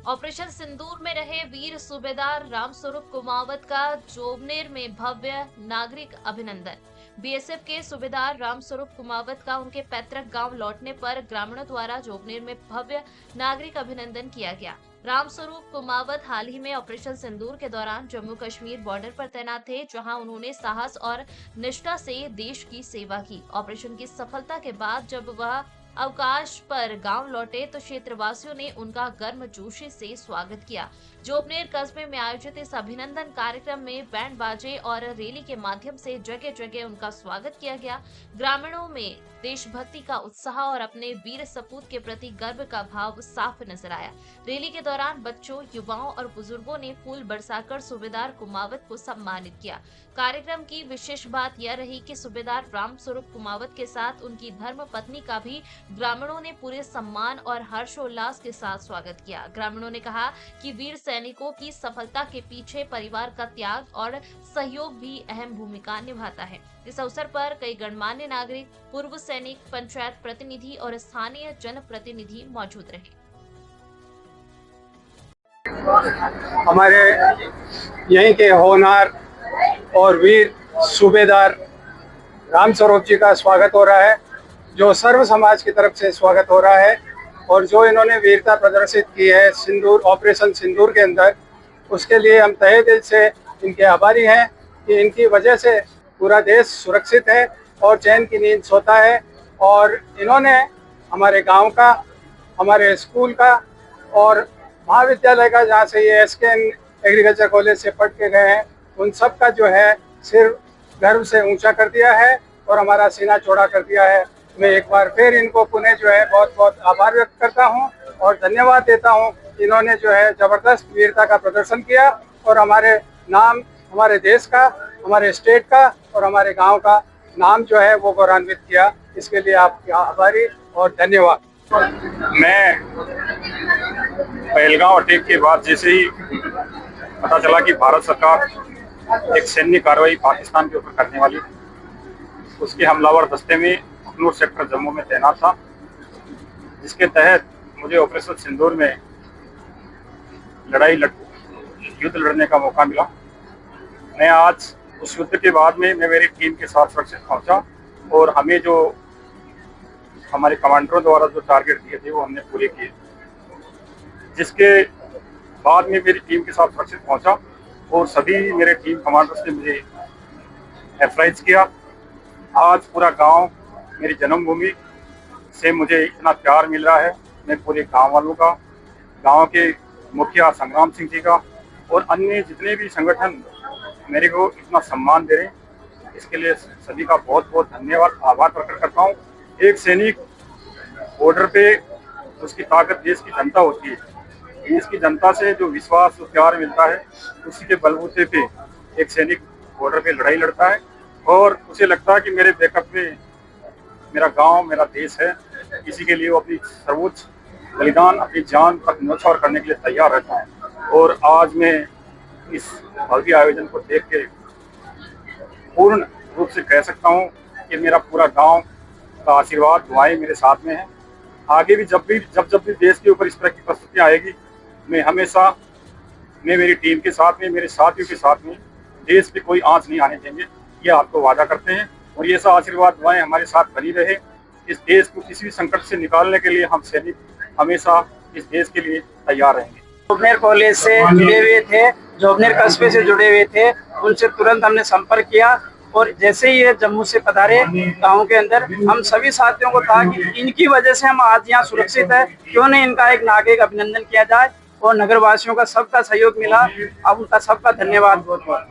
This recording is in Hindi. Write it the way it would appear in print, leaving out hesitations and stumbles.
ऑपरेशन सिंदूर में रहे वीर सूबेदार रामस्वरूप कुमावत का जोबनेर में भव्य नागरिक अभिनंदन। बीएसएफ के सूबेदार रामस्वरूप कुमावत का उनके पैतृक गांव लौटने पर ग्रामीणों द्वारा जोबनेर में भव्य नागरिक अभिनंदन किया गया। रामस्वरूप कुमावत हाल ही में ऑपरेशन सिंदूर के दौरान जम्मू कश्मीर बॉर्डर पर तैनात थे, जहां उन्होंने साहस और निष्ठा से देश की सेवा की। ऑपरेशन की सफलता के बाद जब वह अवकाश पर गांव लौटे तो क्षेत्रवासियों ने उनका गर्मजोशी से स्वागत किया। जोबनेर कस्बे में आयोजित इस अभिनंदन कार्यक्रम में बैंड बाजे और रैली के माध्यम से जगह जगह उनका स्वागत किया गया। ग्रामीणों में देशभक्ति का उत्साह और अपने वीर सपूत के प्रति गर्व का भाव साफ नजर आया। रैली के दौरान बच्चों, युवाओं और बुजुर्गों ने फूल बरसाकर सूबेदार कुमावत को सम्मानित किया। कार्यक्रम की विशेष बात यह रही कि सूबेदार रामस्वरूप कुमावत के साथ उनकी धर्म पत्नी का भी ग्रामीणों ने पूरे सम्मान और हर्षोल्लास के साथ स्वागत किया। ग्रामीणों ने कहा कि वीर सैनिकों की सफलता के पीछे परिवार का त्याग और सहयोग भी अहम भूमिका निभाता है। इस अवसर पर कई गणमान्य नागरिक, पूर्व सैनिक, पंचायत प्रतिनिधि और स्थानीय जनप्रतिनिधि मौजूद रहे। हमारे यहीं के होनहार और वीर सूबेदार रामस्वरूप जी का स्वागत हो रहा है, जो सर्व समाज की तरफ से स्वागत हो रहा है। और जो इन्होंने वीरता प्रदर्शित की है सिंदूर, ऑपरेशन सिंदूर के अंदर, उसके लिए हम तहे दिल से इनके आभारी हैं कि इनकी वजह से पूरा देश सुरक्षित है और चैन की नींद सोता है। और इन्होंने हमारे गांव का, हमारे स्कूल का और महाविद्यालय का, जहाँ से ये एसकेएन एग्रीकल्चर कॉलेज से पढ़ के गए हैं, उन सब का जो है सिर गर्व से ऊंचा कर दिया है और हमारा सीना चौड़ा कर दिया है। मैं एक बार फिर इनको पुनः जो है बहुत बहुत आभार व्यक्त करता हूं और धन्यवाद देता हूं। इन्होंने जो है जबरदस्त वीरता का प्रदर्शन किया और हमारे नाम, हमारे देश का, हमारे स्टेट का और हमारे गांव का नाम जो है वो गौरवान्वित किया। इसके लिए आपके आभारी और धन्यवाद। मैं पहलगांव अटैक के बाद जैसे ही पता चला कि भारत सरकार एक सैन्य कार्रवाई पाकिस्तान के ऊपर करने वाली, उसके हमलावर दस्ते में अखनूर सेक्टर जम्मू में तैनात था, जिसके तहत मुझे ऑपरेशन सिंदूर में युद्ध लड़ने का मौका मिला। मैं आज उस युद्ध के बाद में मैं मेरी टीम के साथ सुरक्षित पहुंचा और हमें जो हमारे कमांडरों द्वारा जो टारगेट दिए थे वो हमने पूरे किए, जिसके बाद में मेरी टीम के साथ सुरक्षित पहुंचा और सभी मेरे टीम कमांडर्स ने मुझे एप्राइज किया। आज पूरा गांव, मेरी जन्मभूमि से मुझे इतना प्यार मिल रहा है। मैं पूरे गांव वालों का, गांव के मुखिया संग्राम सिंह जी का और अन्य जितने भी संगठन मेरे को इतना सम्मान दे रहे हैं, इसके लिए सभी का बहुत बहुत धन्यवाद, आभार प्रकट करता हूँ। एक सैनिक बॉर्डर पे, उसकी ताकत देश की जनता होती है। देश की जनता से जो विश्वास और प्यार मिलता है, उसी के बलबूते पे एक सैनिक बॉर्डर पे लड़ाई लड़ता है और उसे लगता है कि मेरे बैकअप में मेरा गांव, मेरा देश है। इसी के लिए वो अपनी सर्वोच्च बलिदान, अपनी जान तक न्यौछावर करने के लिए तैयार रहता है। और आज मैं इस भव्य आयोजन को देख के पूर्ण रूप से कह सकता हूँ कि मेरा पूरा गांव का आशीर्वाद, दुआएं मेरे साथ में है। आगे भी जब भी देश के ऊपर इस तरह की परिस्थितियाँ आएगी, मैं हमेशा मेरी टीम के साथ में, मेरे साथियों के साथ में देश पे कोई आंच नहीं आने देंगे, ये आपको वादा करते हैं। और ये सब आशीर्वाद, दुआएं हमारे साथ बनी रहे। इस देश को किसी भी संकट से निकालने के लिए हम सैनिक हमेशा इस देश के लिए तैयार रहेंगे। जोबनेर कॉलेज से जुड़े हुए थे, जोबनेर कस्बे से जुड़े हुए थे, उनसे तुरंत हमने संपर्क किया और जैसे ही ये जम्मू से पधारे गांव के अंदर, हम सभी साथियों को कहा कि इनकी वजह से हम आज यहाँ सुरक्षित है, क्यों नहीं इनका एक नागरिक अभिनंदन किया जाए। और नगर वासियों का सबका सहयोग मिला। अब उनका सबका धन्यवाद बहुत बहुत।